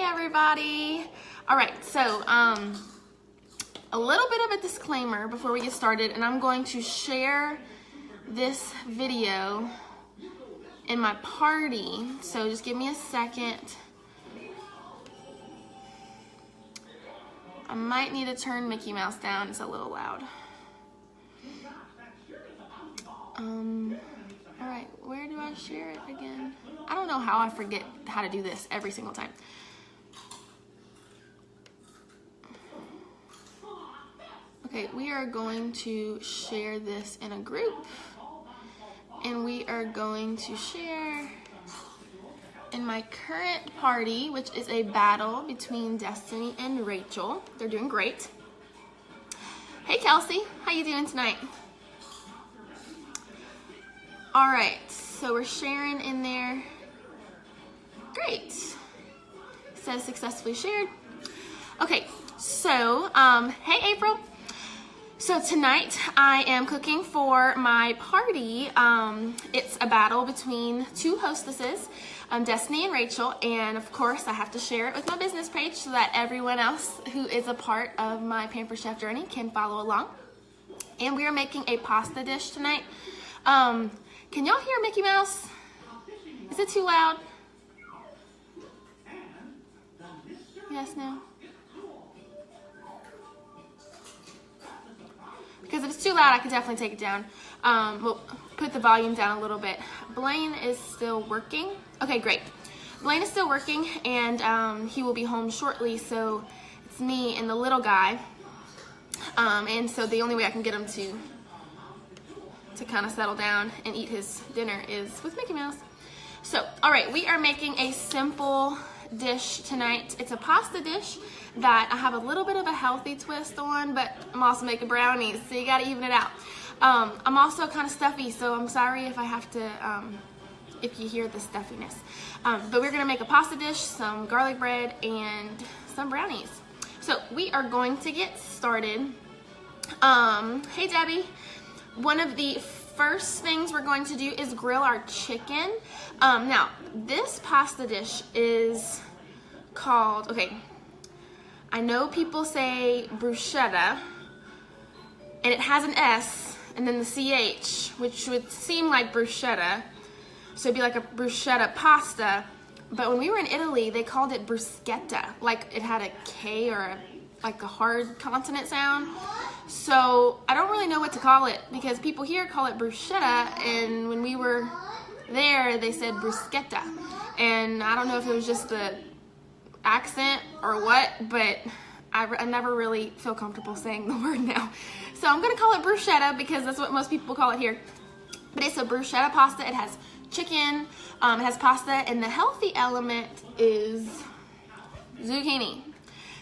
everybody. All right, so a little bit of a disclaimer before we get started, and I'm going to share this video in my party, so just give me a second. I might need to turn Mickey Mouse down, it's a little loud. All right, where do I share it again? I don't know how I forget how to do this every single time. Okay, we are going to share this in a group, and we are going to share in my current party, which is a battle between Destiny and Rachel. They're doing great. Hey Kelsey, how you doing tonight? All right, so we're sharing in there. Great. It says successfully shared. Okay, so hey April. So tonight I am cooking for my party. It's a battle between two hostesses, Destiny and Rachel, and of course I have to share it with my business page so that everyone else who is a part of my Pampered Chef journey can follow along. And we are making a pasta dish tonight. Can y'all hear Mickey Mouse? Is it too loud? Yes, no? Because if it's too loud, I can definitely take it down. We'll put the volume down a little bit. Blaine is still working. Okay, great. Blaine is still working, and he will be home shortly, so it's me and the little guy. And so the only way I can get him to kind of settle down and eat his dinner is with Mickey Mouse. So, all right, we are making a simple dish tonight. It's a pasta dish that I have a little bit of a healthy twist on, but I'm also making brownies, so you gotta even it out. I'm also kind of stuffy, so I'm sorry if I have to, if you hear the stuffiness. But we're gonna make a pasta dish, some garlic bread, and some brownies. So we are going to get started. Hey Debbie. One of the first things we're going to do is grill our chicken. Now, this pasta dish is called, okay, I know people say bruschetta, and it has an S, and then the CH, which would seem like bruschetta, so it'd be like a bruschetta pasta, but when we were in Italy, they called it bruschetta, like it had a K or like a hard consonant sound. So I don't really know what to call it because people here call it bruschetta, and when we were there they said bruschetta, and I don't know if it was just the accent or what, but I never really feel comfortable saying the word now. So I'm gonna call it bruschetta because that's what most people call it here. But it's a bruschetta pasta. It has chicken, it has pasta, and the healthy element is zucchini.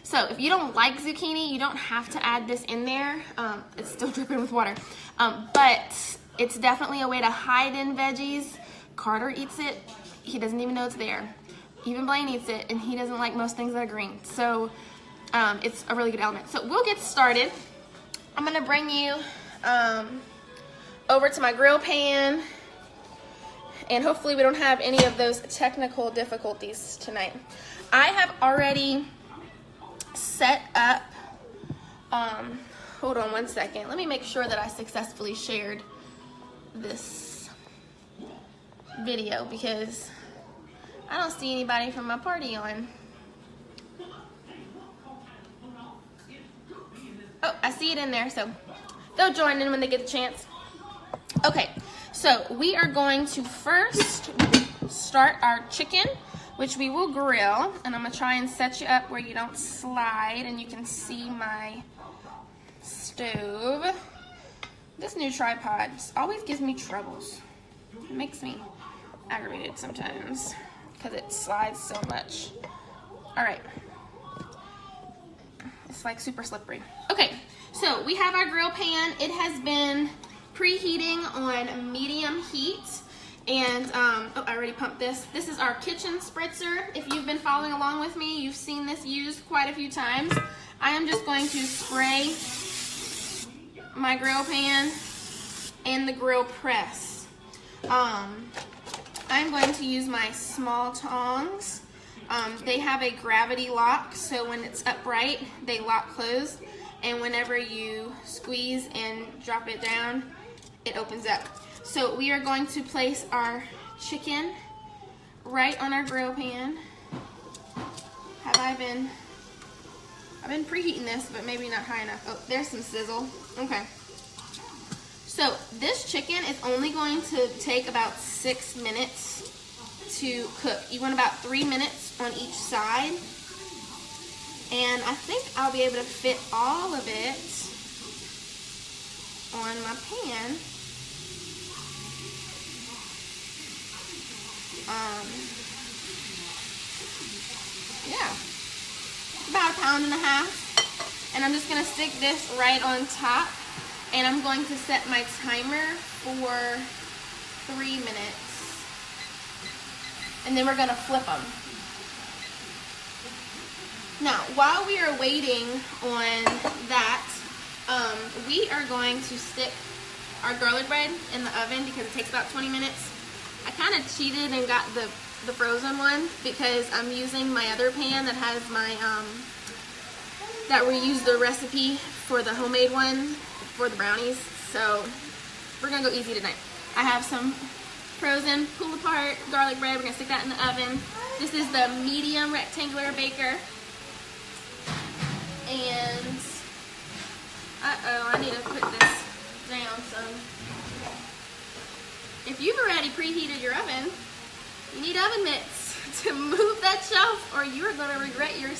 So if you don't like zucchini, you don't have to add this in there. It's still dripping with water. But it's definitely a way to hide in veggies. Carter eats it. He doesn't even know it's there. Even Blaine eats it, and he doesn't like most things that are green. So it's a really good element. So we'll get started. I'm gonna bring you over to my grill pan, and hopefully we don't have any of those technical difficulties tonight. I have already set up, hold on one second. Let me make sure that I successfully shared this video because I don't see anybody from my party on. Oh, I see it in there, so they'll join in when they get the chance. Okay, so we are going to first start our chicken, which we will grill, and I'm gonna try and set you up where you don't slide and you can see my stove. This new tripod always gives me troubles. It makes me aggravated sometimes because it slides so much. All right, it's like super slippery. Okay, so we have our grill pan. It has been preheating on medium heat. And, oh, I already pumped this. This is our kitchen spritzer. If you've been following along with me, you've seen this used quite a few times. I am just going to spray my grill pan and the grill press. I'm going to use my small tongs They have a gravity lock, so when it's upright, they lock closed, and whenever you squeeze and drop it down, it opens up. So we are going to place our chicken right on our grill pan. I've been preheating this, but maybe not high enough. Oh, there's some sizzle. Okay. So this chicken is only going to take about 6 minutes to cook. You want about 3 minutes on each side. And I think I'll be able to fit all of it on my pan. Yeah, about 1.5 pounds. And I'm just gonna stick this right on top, and I'm going to set my timer for 3 minutes. And then we're gonna flip them. Now, while we are waiting on that, we are going to stick our garlic bread in the oven because it takes about 20 minutes. I kind of cheated and got the frozen one because I'm using my other pan that has my, that we use the recipe for the homemade one for the brownies. So we're gonna go easy tonight. I have some frozen, pull apart garlic bread. We're gonna stick that in the oven. This is the medium rectangular baker. And, uh-oh, I need to put this down some. If you've already preheated your oven, you need oven mitts to move that shelf, or you're gonna regret your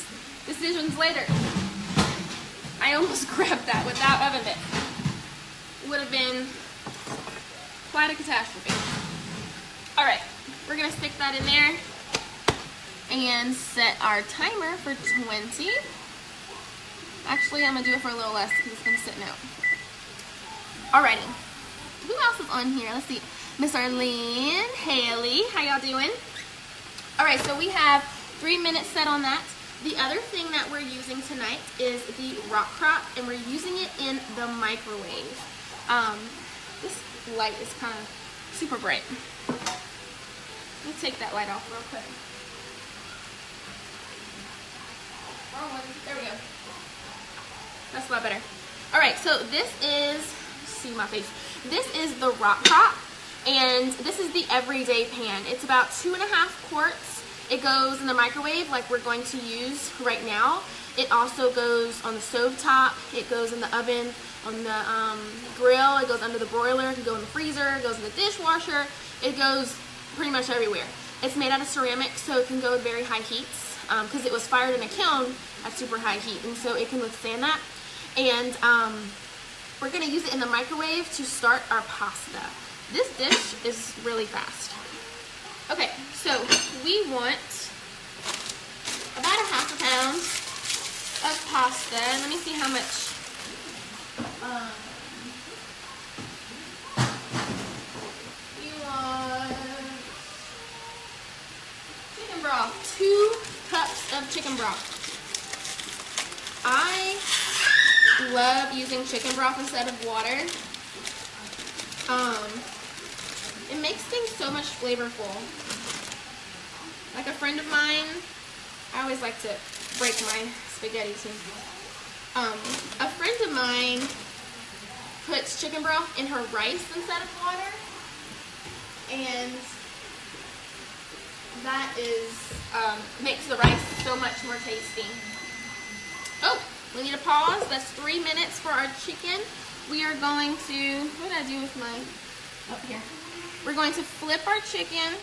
decisions later. I almost grabbed that without oven mitt. Would have been quite a catastrophe. All right, we're gonna stick that in there and set our timer for 20. Actually, I'm gonna do it for a little less because it's been sitting out. Alrighty, who else is on here? Let's see, Miss Arlene, Haley, how y'all doing? Alright, so we have 3 minutes set on that. The other thing that we're using tonight is the rock crop, and we're using it in the microwave. This light is kind of super bright. Let me take that light off real quick. Wrong one. There we go. That's a lot better. Alright, so this is, see my face, this is the rock crop, and this is the everyday pan. It's about 2.5 quarts. It goes in the microwave like we're going to use right now. It also goes on the stove top. It goes in the oven, on the grill. It goes under the broiler. It can go in the freezer. It goes in the dishwasher. It goes pretty much everywhere. It's made out of ceramic, so it can go at very high heats because it was fired in a kiln at super high heat, and so it can withstand that. And we're going to use it in the microwave to start our pasta. This dish is really fast. Okay, so we want about 1/2 pound of pasta. Let me see how much. You want chicken broth, 2 cups of chicken broth. I love using chicken broth instead of water. It makes things so much flavorful. Like a friend of mine, I always like to break my spaghetti too. A friend of mine puts chicken broth in her rice instead of water, and that is makes the rice so much more tasty. Oh, we need a pause. That's 3 minutes for our chicken. We are going to, what did I do with my, up here. We're going to flip our chicken.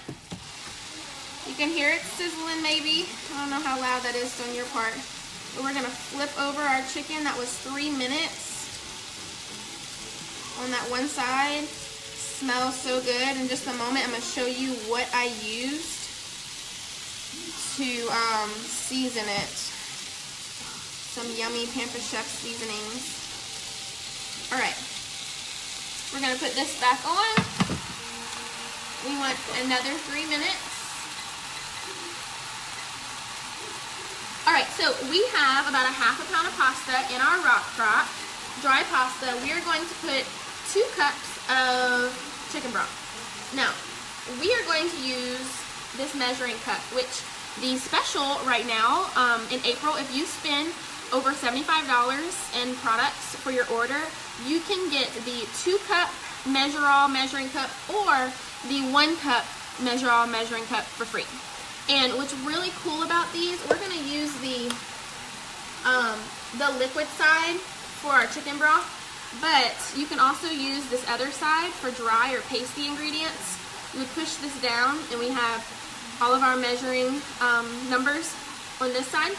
You can hear it sizzling maybe. I don't know how loud that is on your part. But we're going to flip over our chicken. That was 3 minutes on that one side. Smells so good. In just a moment, I'm going to show you what I used to season it. Some yummy Pamper Chef seasonings. Alright, we're going to put this back on. We want another 3 minutes. Alright, so we have about 1/2 pound of pasta in our rock crop, dry pasta. We are going to put 2 cups of chicken broth. Now, we are going to use this measuring cup, which the special right now in April, if you spend over $75 in products for your order, you can get the 2-cup Measure-All measuring cup or the 1-cup Measure-All measuring cup for free. And what's really cool about these, we're going to use the liquid side for our chicken broth, but you can also use this other side for dry or pasty ingredients. You would push this down and we have all of our measuring numbers on this side,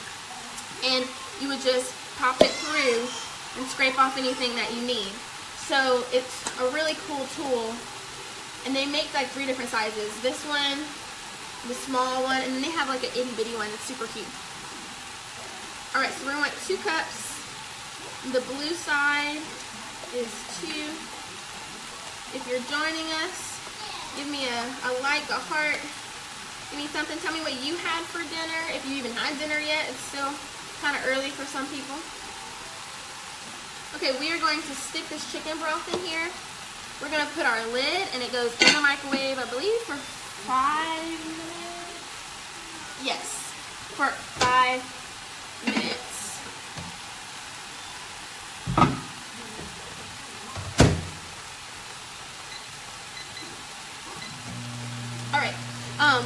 and you would just pop it through and scrape off anything that you need. So it's a really cool tool, and they make like 3 different sizes. This one, the small one, and then they have like an itty bitty one that's super cute. Alright, so we're going to want 2 cups. The blue side is 2. If you're joining us, give me a like, a heart, give me something. Tell me what you had for dinner, if you even had dinner yet. It's still kind of early for some people. Okay, we are going to stick this chicken broth in here. We're going to put our lid, and it goes in the microwave, I believe, for 5 minutes. Yes, for 5 minutes. All right.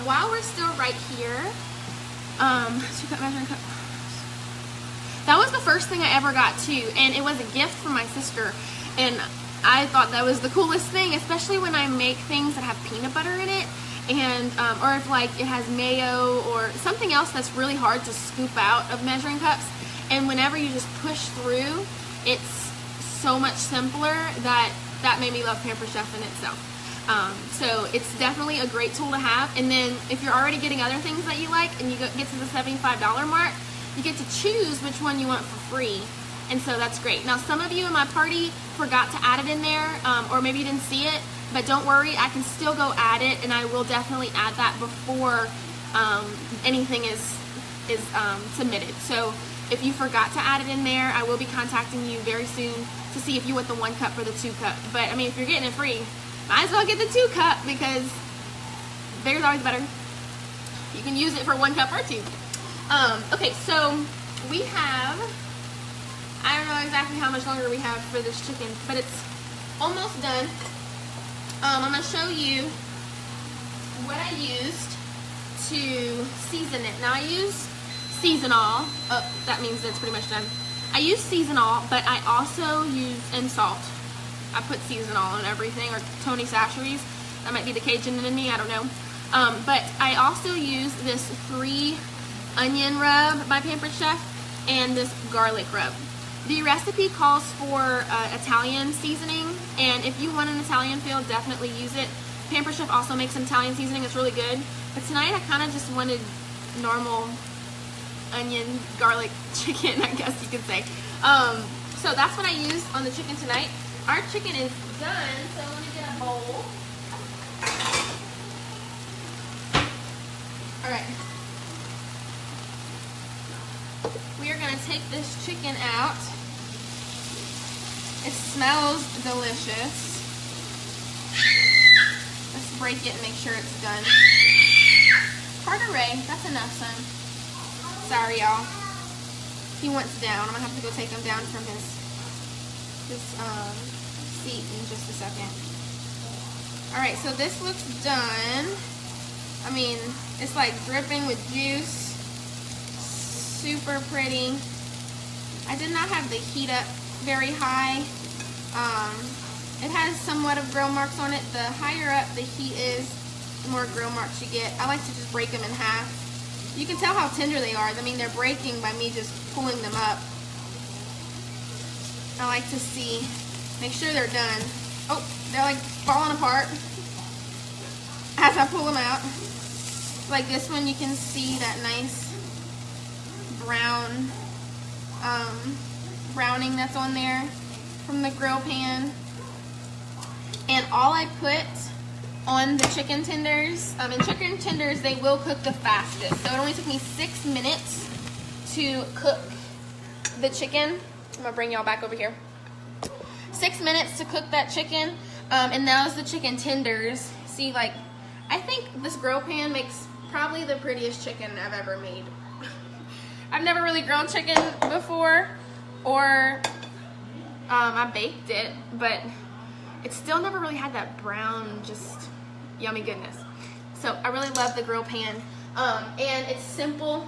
While we're still right here, 2-cup measuring cup. That was the first thing I ever got too, and it was a gift from my sister, and I thought that was the coolest thing, especially when I make things that have peanut butter in it, and or if like it has mayo or something else that's really hard to scoop out of measuring cups, and whenever you just push through, it's so much simpler that made me love Pampered Chef in itself. So it's definitely a great tool to have, and then if you're already getting other things that you like and you get to the $75 mark, you get to choose which one you want for free, and so that's great. Now, some of you in my party forgot to add it in there, or maybe you didn't see it, but don't worry, I can still go add it, and I will definitely add that before anything is submitted. So if you forgot to add it in there, I will be contacting you very soon to see if you want the 1-cup or the 2-cup. But I mean, if you're getting it free, might as well get the 2-cup, because bigger's always better. You can use it for 1 cup or 2. Okay, so we have, I don't know exactly how much longer we have for this chicken, but it's almost done. I'm going to show you what I used to season it. Now I use Season-All. Oh, that means it's pretty much done. I use Season-All, but I also use, and salt. I put Season-All on everything, or Tony Chachere's. That might be the Cajun in me, I don't know. But I also use this 3 onion rub by Pampered Chef and this garlic rub. The recipe calls for Italian seasoning, and if you want an Italian feel, definitely use it. Pampered Chef also makes some Italian seasoning. It's really good. But tonight I kind of just wanted normal onion garlic chicken, I guess you could say. So that's what I used on the chicken tonight. Our chicken is done, so let me get a bowl. Alright. We are going to take this chicken out. It smells delicious. Let's break it and make sure it's done. Carter Ray, that's enough, son. Sorry, y'all. He wants down. I'm going to have to go take him down from his seat in just a second. Alright, so this looks done. I mean, it's like dripping with juice. Super pretty. I did not have the heat up very high. It has somewhat of grill marks on it. The higher up the heat is, the more grill marks you get. I like to just break them in half. You can tell how tender they are. I mean, they're breaking by me just pulling them up. I like to see, make sure they're done. Oh, they're like falling apart as I pull them out. Like this one, you can see that nice brown browning that's on there from the grill pan. And all I put on the chicken tenders, and chicken tenders, they will cook the fastest. So it only took me 6 minutes to cook the chicken. I'm gonna bring y'all back over here. 6 minutes to cook that chicken, and that was the chicken tenders. See, like, I think this grill pan makes probably the prettiest chicken I've ever made. I've never really grilled chicken before, or I baked it, but it still never really had that brown, just yummy goodness. So I really love the grill pan, and it's simple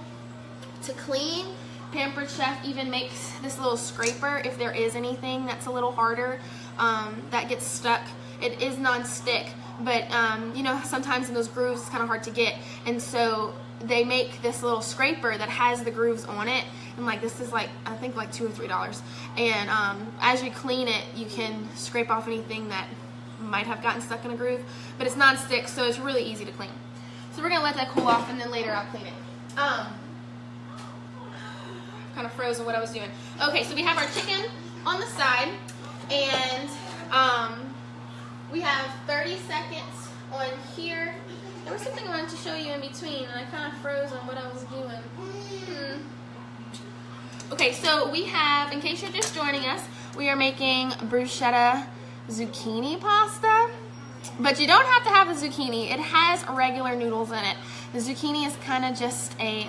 to clean. Pampered Chef even makes this little scraper if there is anything that's a little harder that gets stuck. It is non-stick, but you know, sometimes in those grooves it's kind of hard to get, and so they make this little scraper that has the grooves on it, and like this is like, I think like $2 or $3, and as you clean it you can scrape off anything that might have gotten stuck in a groove, but it's non-stick, so it's really easy to clean. So we're gonna let that cool off, and then later I'll clean it. Kind of frozen what I was doing. Okay, so we have our chicken on the side, and we have 30 seconds on here. There was something I wanted to show you in between, and I kind of froze on what I was doing. Okay, so we have, in case you're just joining us, we are making bruschetta zucchini pasta, but you don't have to have the zucchini. It has regular noodles in it. The zucchini is kind of just a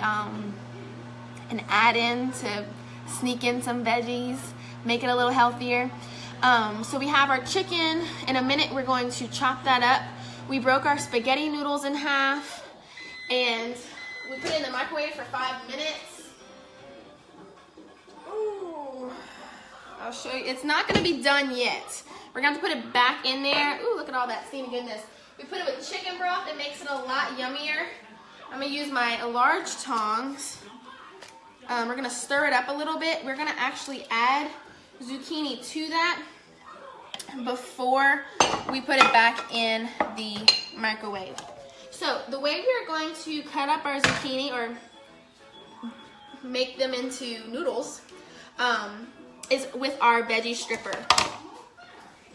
an add-in to sneak in some veggies, make it a little healthier. So we have our chicken. In a minute we're going to chop that up. We broke our spaghetti noodles in half, and we put it in the microwave for 5 minutes. Ooh, I'll show you. It's not going to be done yet. We're going to have to put it back in there. Ooh, look at all that steamy goodness. We put it with chicken broth. It makes it a lot yummier. I'm going to use my large tongs. We're going to stir it up a little bit. We're going to actually add zucchini to that before we put it back in the microwave. So the way we're going to cut up our zucchini, or make them into noodles, is with our veggie stripper.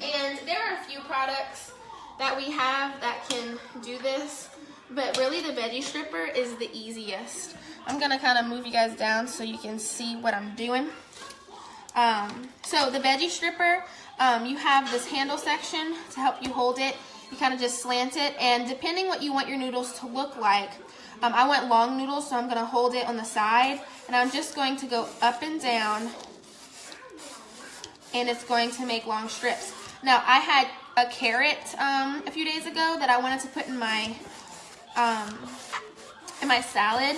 And there are a few products that we have that can do this, but really the veggie stripper is the easiest. I'm gonna kind of move you guys down so you can see what I'm doing. So the veggie stripper, you have this handle section to help you hold it. You kind of just slant it, and depending what you want your noodles to look like, I want long noodles, so I'm gonna hold it on the side, and I'm just going to go up and down, and it's going to make long strips. Now I had a carrot a few days ago that I wanted to put in my salad.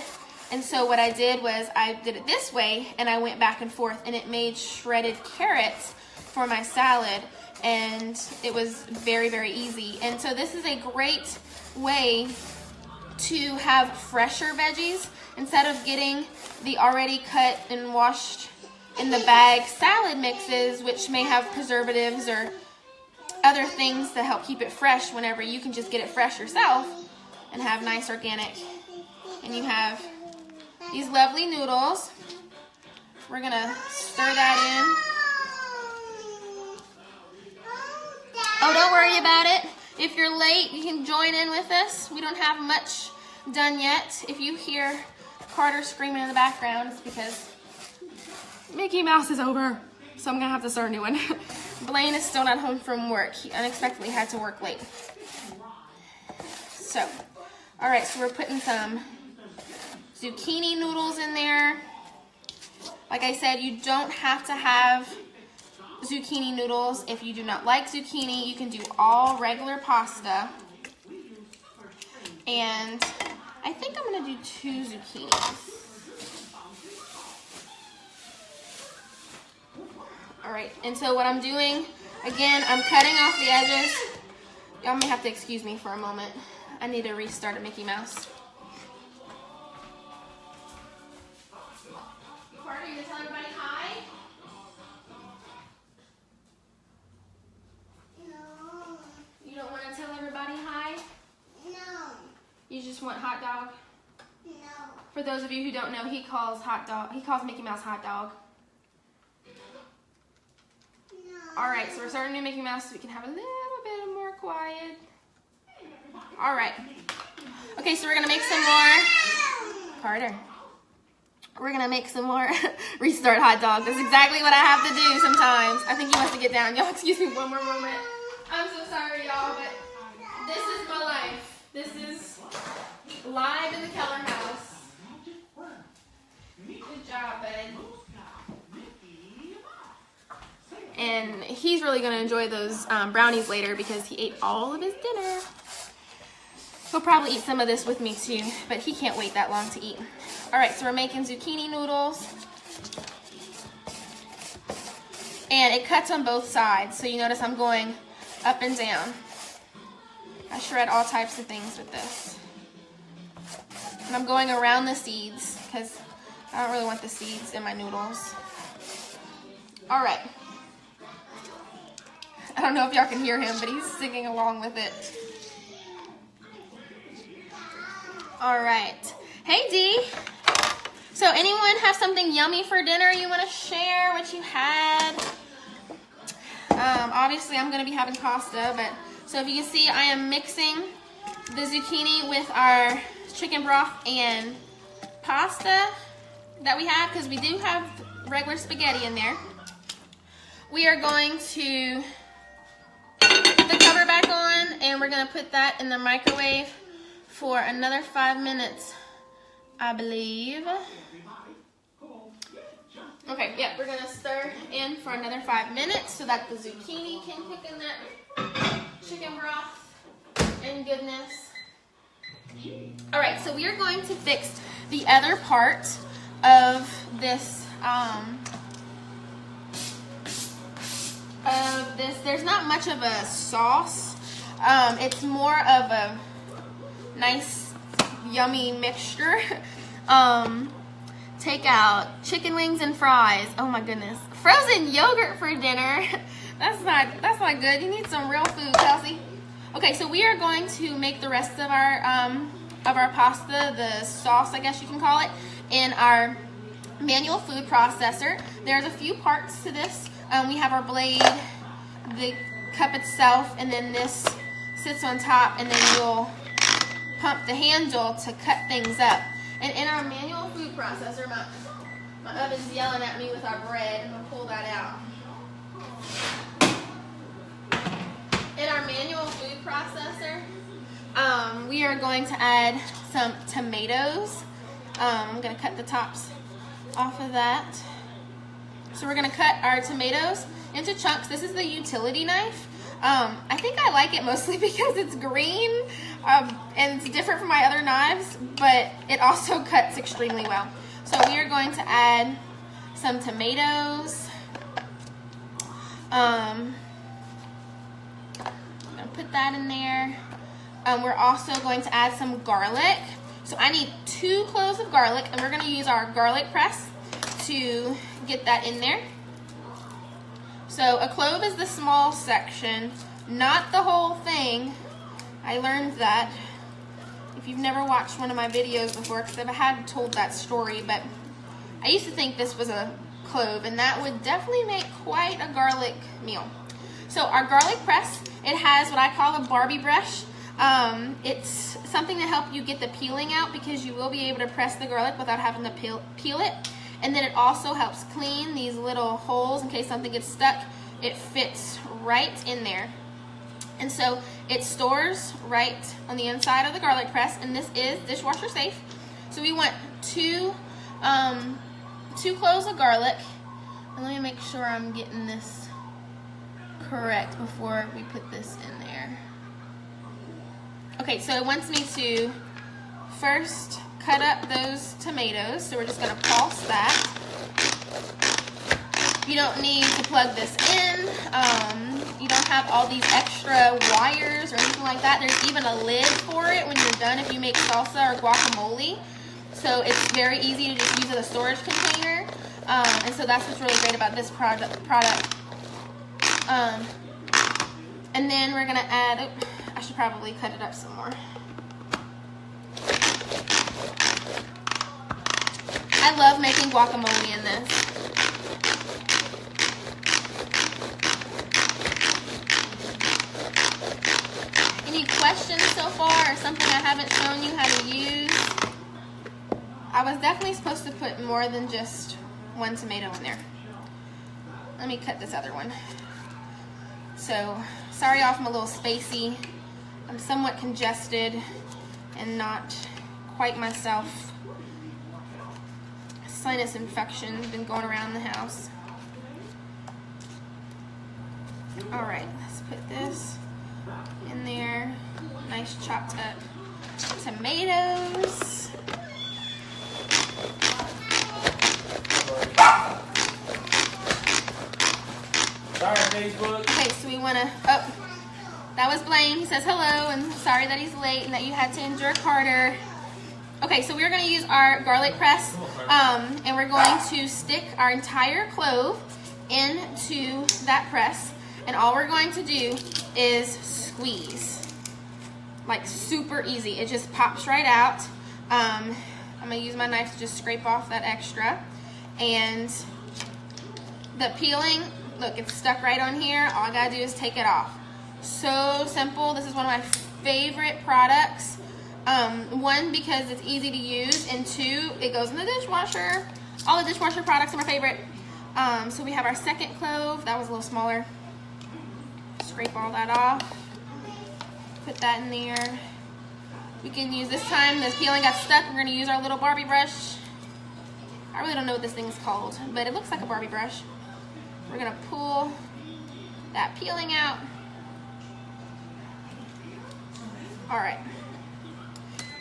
And so what I did was I did it this way, and I went back and forth, and it made shredded carrots for my salad, and it was very, very easy. And so this is a great way to have fresher veggies instead of getting the already cut and washed in the bag salad mixes, which may have preservatives or other things that help keep it fresh, whenever you can just get it fresh yourself and have nice organic. And you have these lovely noodles. We're gonna stir that in. Oh, don't worry about it. If you're late, you can join in with us. We don't have much done yet. If you hear Carter screaming in the background, it's because Mickey Mouse is over, so I'm gonna have to start a new one. Blaine is still not home from work. He unexpectedly had to work late. So, all right, so we're putting some zucchini noodles in there. Like I said, you don't have to have zucchini noodles. If you do not like zucchini, you can do all regular pasta. And I think I'm gonna do 2 zucchinis. All right, and so what I'm doing, again, I'm cutting off the edges. Y'all may have to excuse me for a moment. I need to restart a Mickey Mouse. Carter, you gonna tell everybody hi? No. You don't want to tell everybody hi? No. You just want hot dog? No. For those of you who don't know, he calls Mickey Mouse hot dog. All right, so we're starting to Mickey Mouse so we can have a little bit more quiet. All right. Okay, so we're gonna make some more. Carter. We're gonna make some more restart hot dogs. That's exactly what I have to do sometimes. I think he wants to get down. Y'all excuse me one more moment. I'm so sorry, y'all, but this is my life. This is live in the Keller house. Good job, bud. And he's really going to enjoy those brownies later because he ate all of his dinner. He'll probably eat some of this with me too, but he can't wait that long to eat. All right, so we're making zucchini noodles. And it cuts on both sides, so you notice I'm going up and down. I shred all types of things with this. And I'm going around the seeds because I don't really want the seeds in my noodles. All right. I don't know if y'all can hear him, but he's singing along with it. All right. Hey, Dee. So anyone have something yummy for dinner you want to share what you had? Obviously, I'm going to be having pasta, but so if you can see, I am mixing the zucchini with our chicken broth and pasta that we have because we do have regular spaghetti in there. We are going to put the cover back on and we're going to put that in the microwave for another 5 minutes, I believe. Okay, yeah, we're going to stir in for another 5 minutes so that the zucchini can cook in that chicken broth and goodness. All right, so we are going to fix the other part of this. There's not much of a sauce. It's more of a nice, yummy mixture. Take out chicken wings and fries. Oh my goodness. Frozen yogurt for dinner. That's not good. You need some real food, Kelsey. Okay, so we are going to make the rest of our pasta, the sauce, I guess you can call it, in our manual food processor. There's a few parts to this. We have our blade, the cup itself, and then this sits on top, and then you'll pump the handle to cut things up. And in our manual food processor, my oven's yelling at me with our bread. I'm going to pull that out. In our manual food processor, we are going to add some tomatoes. I'm going to cut the tops off of that. So we're going to cut our tomatoes into chunks. This is the utility knife. I think I like it mostly because it's green and it's different from my other knives, but it also cuts extremely well. So we are going to add some tomatoes. I'm going to put that in there. We're also going to add some garlic. So I need 2 cloves of garlic, and we're going to use our garlic press to get that in there. So a clove is the small section, not the whole thing. I learned that if you've never watched one of my videos before, because I had told that story, but I used to think this was a clove, and that would definitely make quite a garlic meal. So our garlic press, it has what I call a Barbie brush. It's something to help you get the peeling out because you will be able to press the garlic without having to peel it. And then it also helps clean these little holes in case something gets stuck. It fits right in there. And so it stores right on the inside of the garlic press, and this is dishwasher safe. So we want 2 cloves of garlic. And let me make sure I'm getting this correct before we put this in there. Okay, so it wants me to first cut up those tomatoes, so we're just going to pulse that. You don't need to plug this in. You don't have all these extra wires or anything like that. There's even a lid for it when you're done if you make salsa or guacamole. So it's very easy to just use as a storage container. And so that's what's really great about this product. And then we're going to add, I should probably cut it up some more. I love making guacamole in this. Any questions so far or something I haven't shown you how to use? I was definitely supposed to put more than just 1 tomato in there. Let me cut this other one. So, sorry if I'm a little spacey. I'm somewhat congested and not quite myself. Sinus infection's been going around the house. All right, let's put this in there. Nice chopped up tomatoes. Sorry, Facebook. Okay, so we want to, oh, that was Blaine. He says hello and sorry that he's late and that you had to endure Carter. Okay, so we're going to use our garlic press, and we're going to stick our entire clove into that press, and all we're going to do is squeeze. Like super easy. It just pops right out. I'm going to use my knife to just scrape off that extra. And the peeling, look, it's stuck right on here. All I gotta do is take it off. So simple. This is one of my favorite products. One, because it's easy to use, and two, it goes in the dishwasher. All the dishwasher products are my favorite. So we have our second clove. That was a little smaller. Scrape all that off. Put that in there. We can use, this time the peeling got stuck, we're gonna use our little Barbie brush. I really don't know what this thing is called, but it looks like a Barbie brush. We're gonna pull that peeling out. All right.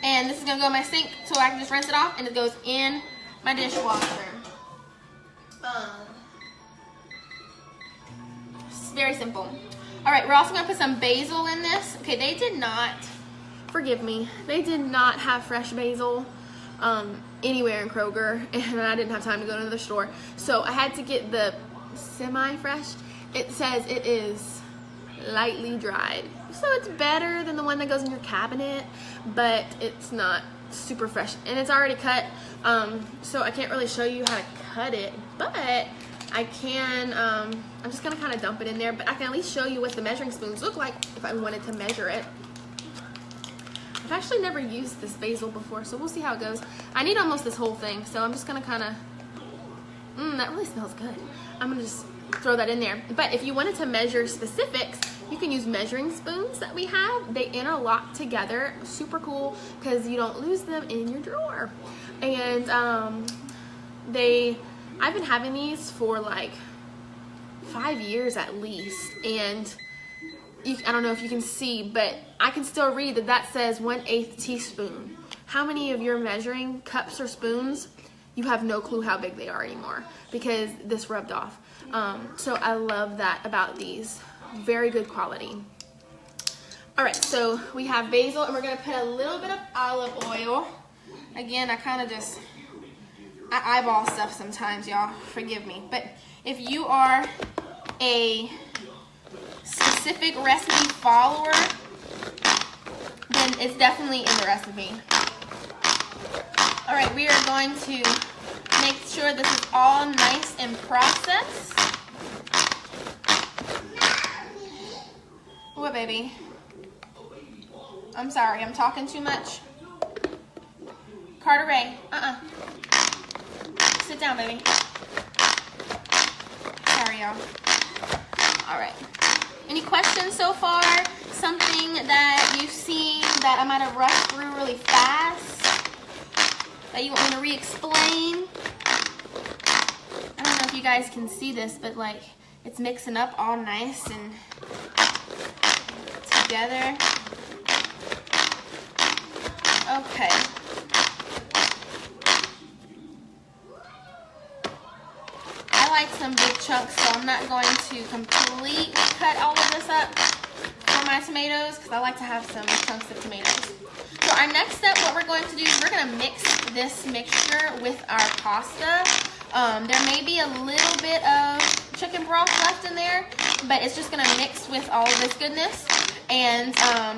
And this is gonna go in my sink so I can just rinse it off, and it goes in my dishwasher. It's very simple. All right, we're also gonna put some basil in this. Okay, they did not, forgive me, they did not have fresh basil anywhere in Kroger, and I didn't have time to go to the store. So I had to get the semi-fresh. It says it is lightly dried. So it's better than the one that goes in your cabinet, but it's not super fresh. And it's already cut, so I can't really show you how to cut it, but I can, I'm just gonna kind of dump it in there, but I can at least show you what the measuring spoons look like if I wanted to measure it. I've actually never used this basil before, so we'll see how it goes. I need almost this whole thing, so I'm just gonna kind of, that really smells good. I'm gonna just throw that in there. But if you wanted to measure specifics, you can use measuring spoons that we have. They interlock together, super cool, because you don't lose them in your drawer. And I've been having these for like 5 years at least, and I don't know if you can see, but I can still read that says 1/8 teaspoon. How many of your measuring cups or spoons, you have no clue how big they are anymore because this rubbed off. So I love that about these. Very good quality. All right, so we have basil, and we're gonna put a little bit of olive oil. Again, I eyeball stuff sometimes, y'all, forgive me. But if you are a specific recipe follower, then it's definitely in the recipe. All right, we are going to make sure this is all nice and processed. What, baby? I'm sorry, I'm talking too much. Carter Ray, sit down, baby. Sorry, y'all. All right. Any questions so far? Something that you've seen that I might have rushed through really fast that you want me to re-explain? I don't know if you guys can see this, but like it's mixing up all nice and together. Okay. I like some big chunks, so I'm not going to completely cut all of this up for my tomatoes because I like to have some chunks of tomatoes. So our next step, what we're going to do is we're going to mix this mixture with our pasta. There may be a little bit of chicken broth left in there, but it's just going to mix with all of this goodness. And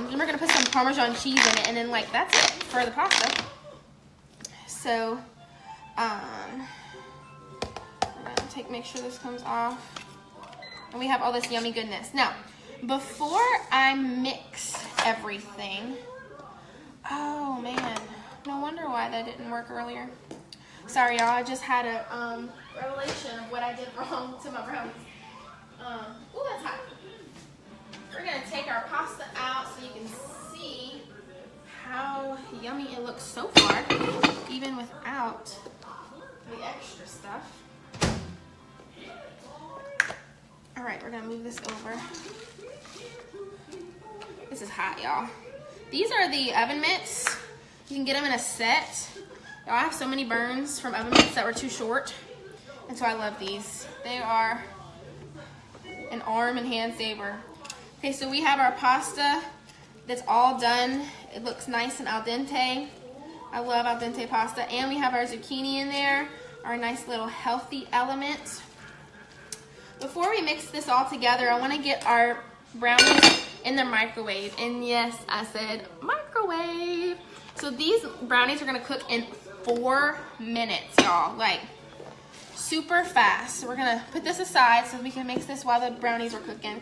we're going to put some Parmesan cheese in it, and then like that's it for the pasta. So make sure this comes off, and we have all this yummy goodness. Now, before I mix everything, oh man, no wonder why that didn't work earlier. Sorry, y'all. I just had a revelation of what I did wrong to my brownies. Oh, that's hot. We're gonna take our pasta out so you can see how yummy it looks so far, even without the extra stuff. All right, we're gonna move this over. This is hot, y'all. These are the oven mitts. You can get them in a set. Y'all, I have so many burns from oven mitts that were too short, and so I love these. They are an arm and hand saver. Okay, so we have our pasta that's all done. It looks nice and al dente. I love al dente pasta. And we have our zucchini in there, our nice little healthy element. Before we mix this all together, I want to get our brownies in the microwave. And yes, I said microwave. So these brownies are going to cook in 4 minutes, y'all. Like, super fast. So we're going to put this aside so we can mix this while the brownies are cooking.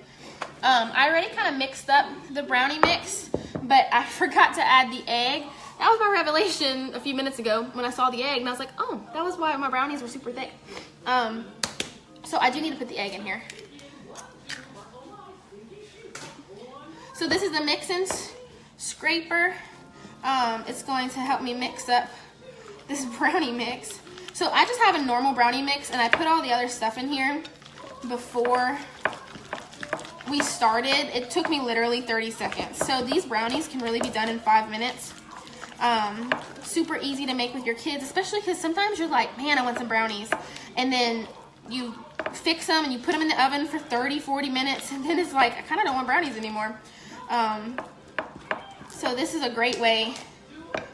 I already kind of mixed up the brownie mix, but I forgot to add the egg. That was my revelation a few minutes ago when I saw the egg, and I was like, oh, that was why my brownies were super thick. So I do need to put the egg in here. So this is the mix-and scraper. It's going to help me mix up this brownie mix. So I just have a normal brownie mix, and I put all the other stuff in here before we started. It took me literally 30 seconds. So these brownies can really be done in 5 minutes. Super easy to make with your kids, especially because sometimes you're like, man, I want some brownies. And then you fix them and you put them in the oven for 30, 40 minutes. And then it's like, I kind of don't want brownies anymore. So this is a great way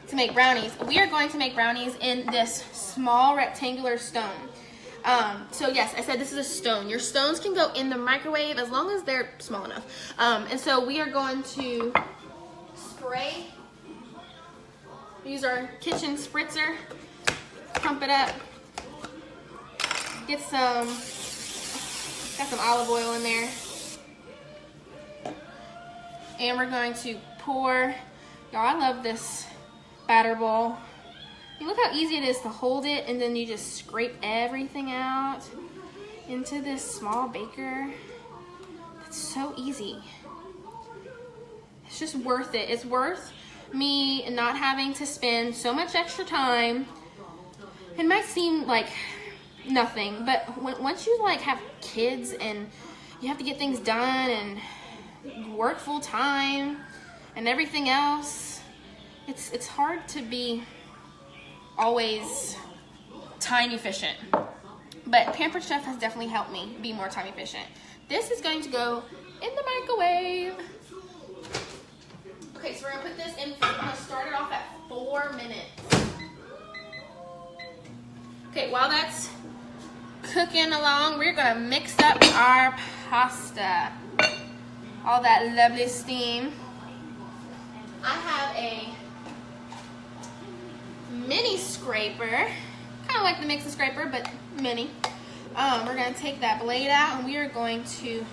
to make brownies. We are going to make brownies in this small rectangular stone. So yes, I said this is a stone. Your stones can go in the microwave as long as they're small enough. And so we are going to spray, use our kitchen spritzer, pump it up, get some, got some olive oil in there. And we're going to pour, y'all, I love this batter bowl. Look how easy it is to hold it, and then you just scrape everything out into this small baker. It's so easy. It's just worth it. It's worth me not having to spend so much extra time. It might seem like nothing, but once you like have kids and you have to get things done and work full time and everything else, it's hard to be always time efficient. But Pampered Chef has definitely helped me be more time efficient. This is going to go in the microwave. Okay, so we're gonna put this in, we're gonna start it off at 4 minutes. Okay, while that's cooking along, we're gonna mix up our pasta. All that lovely steam. I have a mini scraper, kind of like the mix and scraper, but mini. We're going to take that blade out, and we are going to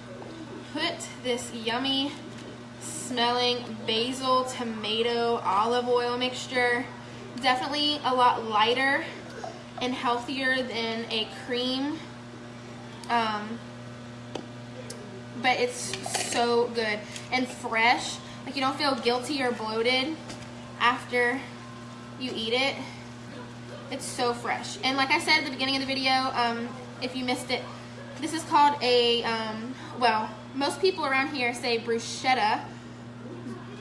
put this yummy smelling basil, tomato, olive oil mixture. Definitely a lot lighter and healthier than a cream, but it's so good and fresh. Like, you don't feel guilty or bloated after you eat it. It's so fresh. And like I said at the beginning of the video, if you missed it, this is called a, well, most people around here say bruschetta,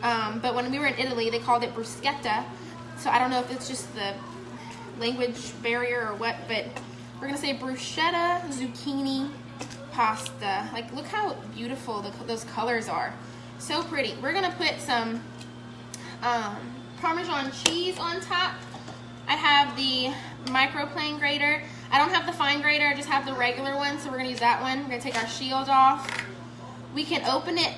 but when we were in Italy, they called it bruschetta. So I don't know if it's just the language barrier or what, but we're gonna say bruschetta zucchini pasta. Like, look how beautiful those colors are. So pretty. We're gonna put some Parmesan cheese on top. I have the microplane grater. I don't have the fine grater, I just have the regular one, so we're gonna use that one. We're gonna take our shield off. We can open it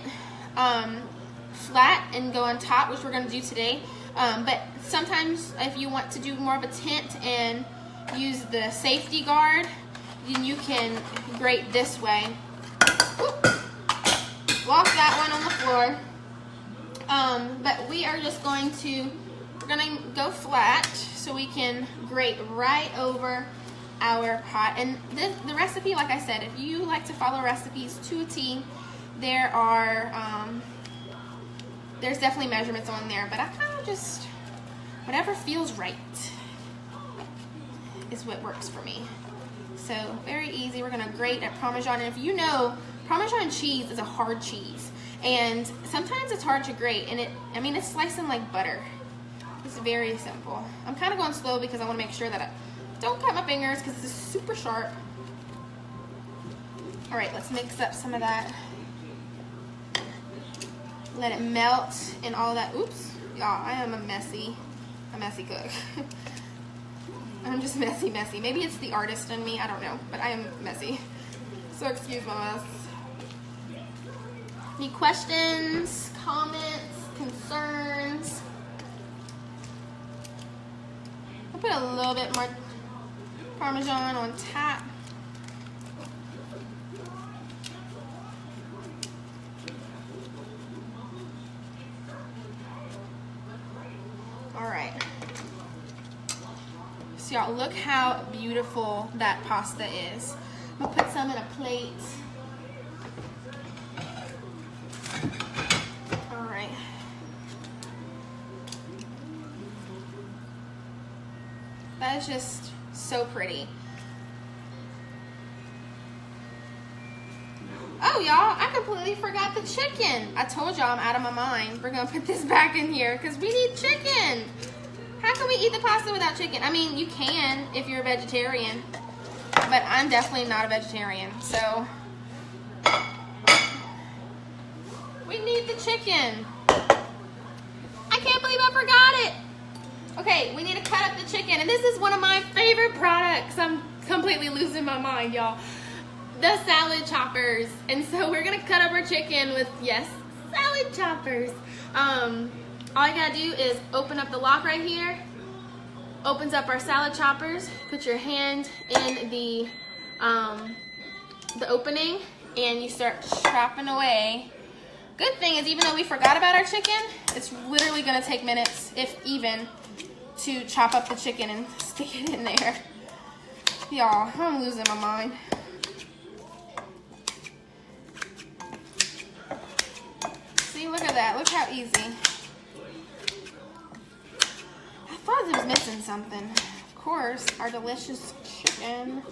flat and go on top, which we're gonna do today. But sometimes if you want to do more of a tint and use the safety guard, then you can grate this way. Whoop. Lost that one on the floor. But we are just going to, we're gonna go flat so we can grate right over our pot. And the recipe, like I said, if you like to follow recipes to a T, there are, there's definitely measurements on there, but I kind of just whatever feels right is what works for me. So very easy. We're gonna grate at Parmesan, and if you know, Parmesan cheese is a hard cheese, and sometimes it's hard to grate, and it's slicing like butter. It's very simple. I'm kind of going slow because I want to make sure that I don't cut my fingers because this is super sharp. All right, let's mix up some of that. Let it melt and all that. Oops, y'all, I am a messy cook. I'm just messy. Maybe it's the artist in me, I don't know, but I am messy. So excuse my mess. Any questions, comments, concerns? I'll put a little bit more Parmesan on top. All right. So y'all, look how beautiful that pasta is. I'm gonna put some in a plate. All right. That is just so pretty. Oh, y'all, I completely forgot the chicken. I told y'all I'm out of my mind. We're gonna put this back in here because we need chicken. How can we eat the pasta without chicken? I mean, you can if you're a vegetarian, but I'm definitely not a vegetarian, so we need the chicken. I can't believe I forgot it. Okay, we need to cut up the chicken, and this is one of my favorite products. I'm completely losing my mind, y'all. The salad choppers. And so we're gonna cut up our chicken with, yes, salad choppers. All you gotta do is open up the lock right here. Opens up our salad choppers. Put your hand in the opening and you start chopping away. Good thing is, even though we forgot about our chicken, it's literally gonna take minutes, if even, to chop up the chicken and stick it in there. Y'all, I'm losing my mind. See, look at that. Look how easy. I thought it was missing something. Of course, our delicious chicken.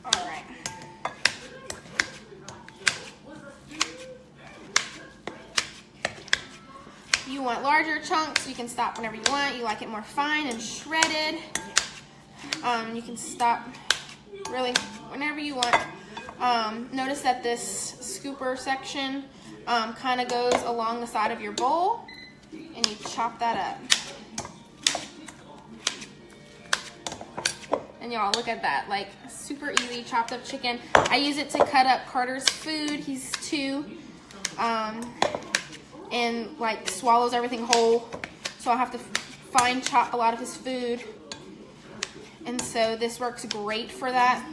All right. You want larger chunks, you can stop whenever you want. You like it more fine and shredded, you can stop really whenever you want. Notice that this scooper section kind of goes along the side of your bowl, and you chop that up. And y'all, look at that, like super easy chopped up chicken. I use it to cut up Carter's food. He's 2. And like swallows everything whole, so I have to fine chop a lot of his food, and so this works great for that.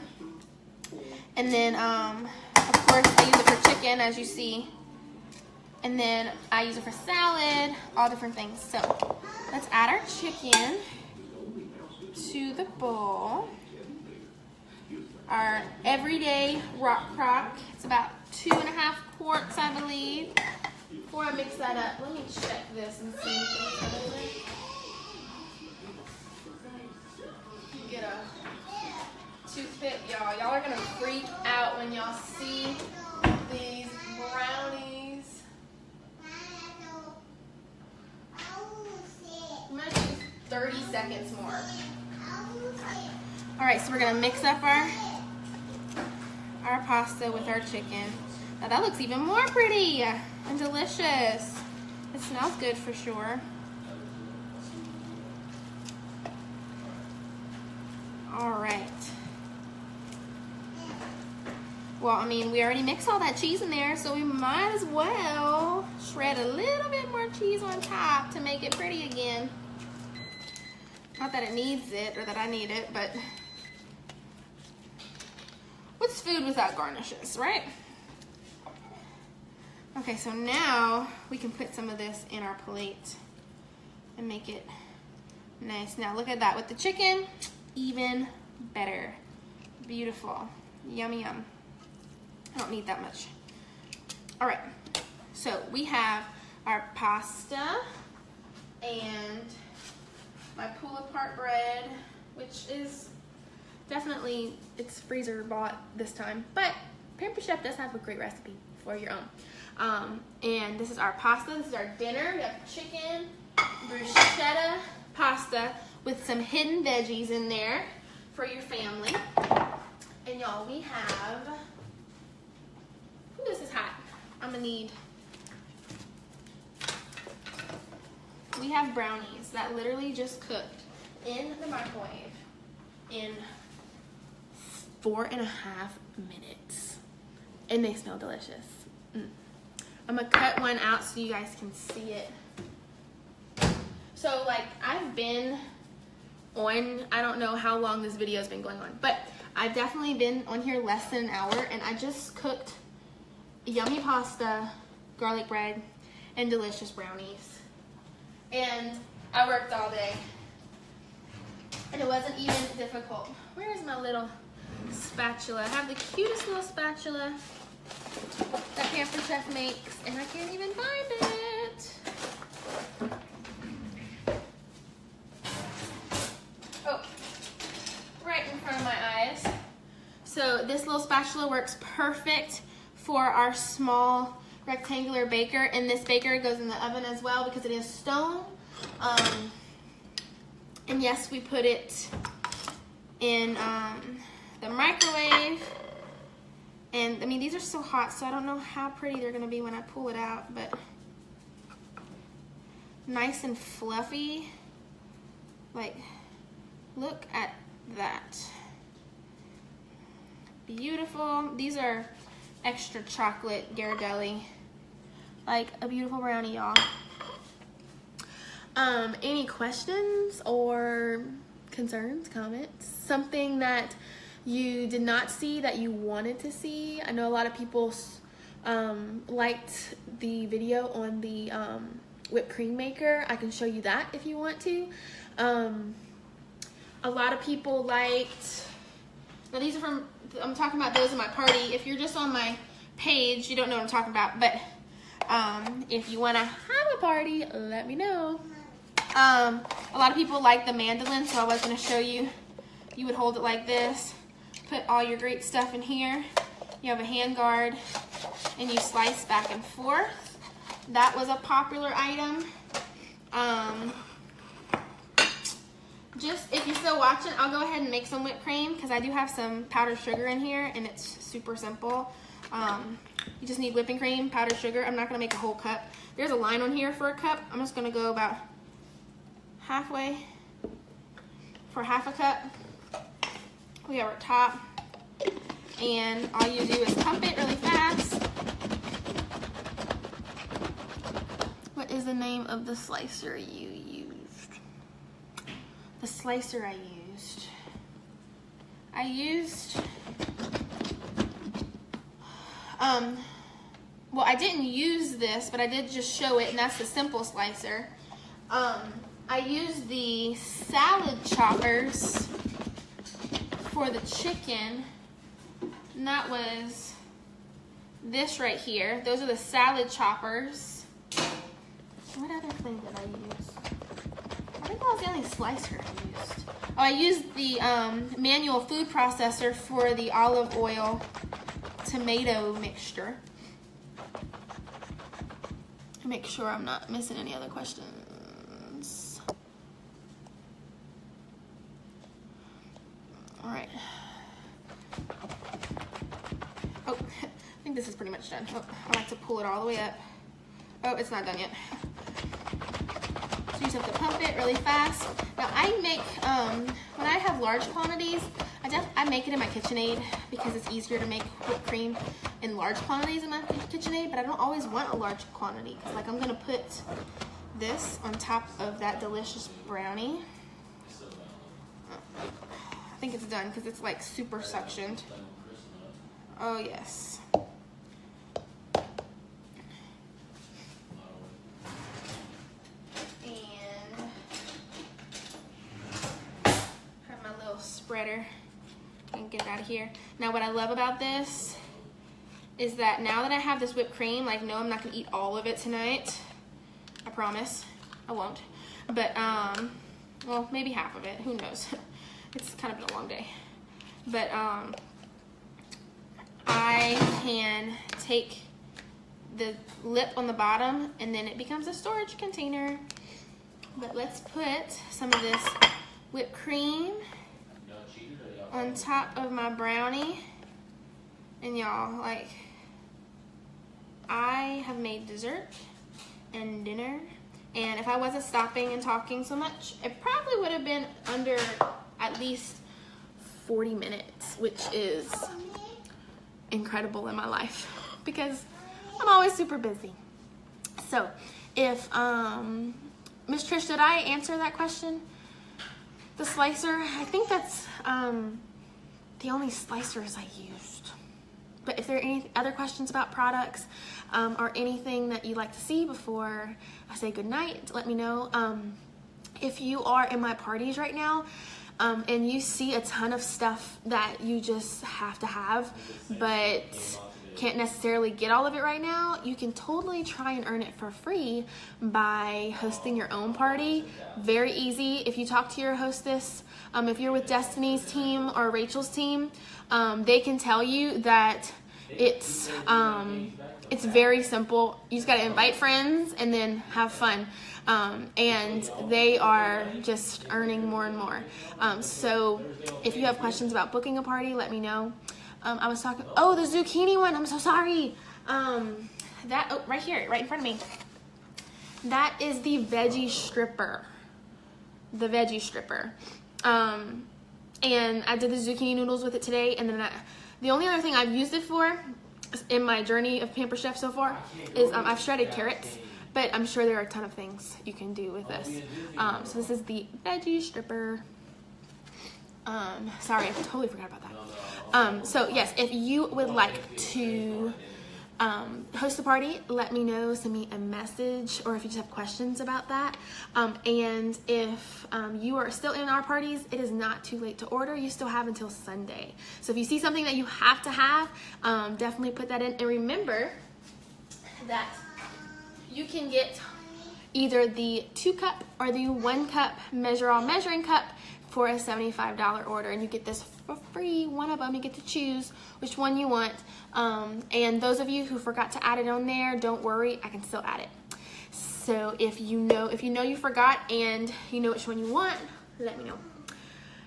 And then of course I use it for chicken, as you see, and then I use it for salad, all different things. So let's add our chicken to the bowl. Our everyday rock crock, it's about 2.5 quarts, I believe. Before I mix that up, let me check this and see if it's get a toothpick, y'all. Y'all are gonna freak out when y'all see these brownies. I'm gonna do 30 seconds more. All right, so we're gonna mix up our pasta with our chicken. Now that looks even more pretty and delicious. It smells good for sure. All right. Well, I mean, we already mixed all that cheese in there, so we might as well shred a little bit more cheese on top to make it pretty again. Not that it needs it or that I need it, but what's food without garnishes, right? Okay, so now we can put some of this in our plate and make it nice. Now look at that with the chicken, even better. Beautiful, yummy, yum. I don't need that much All right, so we have our pasta and my pull-apart bread, which is definitely, it's freezer bought this time, but Pamper Chef does have a great recipe for your own. And this is our pasta. This is our dinner. We have chicken, bruschetta pasta with some hidden veggies in there for your family. And y'all, we have, ooh, this is hot. I'm gonna need, we have brownies that literally just cooked in the microwave in 4.5 minutes. And they smell delicious. I'm gonna cut one out so you guys can see it. So like, I've been on, I don't know how long this video has been going on, but I've definitely been on here less than an hour, and I just cooked yummy pasta, garlic bread, and delicious brownies. And I worked all day, and it wasn't even difficult. Where is my little spatula? I have the cutest little spatula that Pamper Chef makes, and I can't even find it. Oh, right in front of my eyes. So this little spatula works perfect for our small rectangular baker, and this baker goes in the oven as well because it is stone. And yes, we put it in the microwave. And I mean, these are so hot, so I don't know how pretty they're gonna be when I pull it out, but nice and fluffy. Like, look at that. Beautiful. These are extra chocolate Ghirardelli. Like a beautiful brownie, y'all. Any questions or concerns, comments? Something that you did not see that you wanted to see? I know a lot of people liked the video on the whipped cream maker. I can show you that if you want to. A lot of people liked, now these are from, I'm talking about those in my party. If you're just on my page, you don't know what I'm talking about, but if you want to have a party, let me know. A lot of people like the mandolin, so I was going to show you. You would hold it like this, put all your great stuff in here. You have a hand guard, and you slice back and forth. That was a popular item. Just, if you're still watching, I'll go ahead and make some whipped cream because I do have some powdered sugar in here, and it's super simple. You just need whipping cream, powdered sugar. I'm not going to make a whole cup. There's a line on here for a cup. I'm just going to go about halfway for half a cup. We have our top, and all you do is pump it really fast. What is the name of the slicer you used? The slicer I used, well, I didn't use this, but I did just show it, and that's the simple slicer. I used the salad choppers for the chicken, and that was this right here. Those are the salad choppers. What other thing did I use? I think that was the only slicer I used. Oh, I used the manual food processor for the olive oil tomato mixture. Make sure I'm not missing any other questions. All right. Oh, I think this is pretty much done. Oh, I like to pull it all the way up. Oh, it's not done yet. So you just have to pump it really fast. Now I make, when I have large quantities, I make it in my KitchenAid because it's easier to make whipped cream in large quantities in my KitchenAid, but I don't always want a large quantity because, like, I'm gonna put this on top of that delicious brownie. I think it's done because it's like super suctioned. Oh yes. And have my little spreader and get it out of here. Now what I love about this is that now that I have this whipped cream, like, no, I'm not gonna eat all of it tonight. I promise. I won't. But, well, maybe half of it. Who knows? It's kind of been a long day. But, I can take the lip on the bottom and then it becomes a storage container. But let's put some of this whipped cream on top of my brownie. And y'all, like, I have made dessert and dinner, and if I wasn't stopping and talking so much, it probably would have been under at least 40 minutes, which is incredible in my life because I'm always super busy. So if Miss Trish, did I answer that question? The slicer, I think that's the only slicers I used. But if there are any other questions about products or anything that you'd like to see before I say goodnight, let me know. If you are in my parties right now and you see a ton of stuff that you just have to have, but can't necessarily get all of it right now, you can totally try and earn it for free by hosting your own party. Very easy. If you talk to your hostess, if you're with Destiny's team or Rachel's team, they can tell you that it's very simple. You just got to invite friends and then have fun. And they are just earning more and more. So if you have questions about booking a party, let me know. I was talking, oh, the zucchini one, I'm so sorry. Right here, right in front of me. That is the veggie stripper. The veggie stripper. And I did the zucchini noodles with it today, and then the only other thing I've used it for in my journey of Pamper Chef so far is I've shredded carrots, but I'm sure there are a ton of things you can do with this. So this is the veggie stripper. Sorry, I totally forgot about that. So yes, if you would like to host a party, let me know, send me a message, or if you just have questions about that. And if you are still in our parties, it is not too late to order. You still have until Sunday. So if you see something that you have to have, definitely put that in. And remember that you can get either the 2-cup or the 1-cup measure-all measuring cup for a $75 order, and you get this for free. One of them, you get to choose which one you want. And those of you who forgot to add it on there, don't worry, I can still add it. So if you know you forgot and you know which one you want, let me know.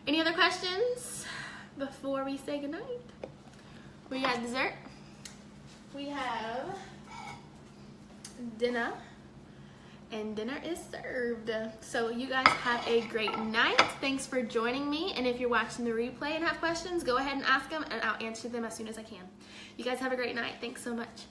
Any other questions before we say goodnight? We got dessert. We have dinner. And dinner is served. So you guys have a great night. Thanks for joining me. And if you're watching the replay and have questions, go ahead and ask them and I'll answer them as soon as I can. You guys have a great night. Thanks so much.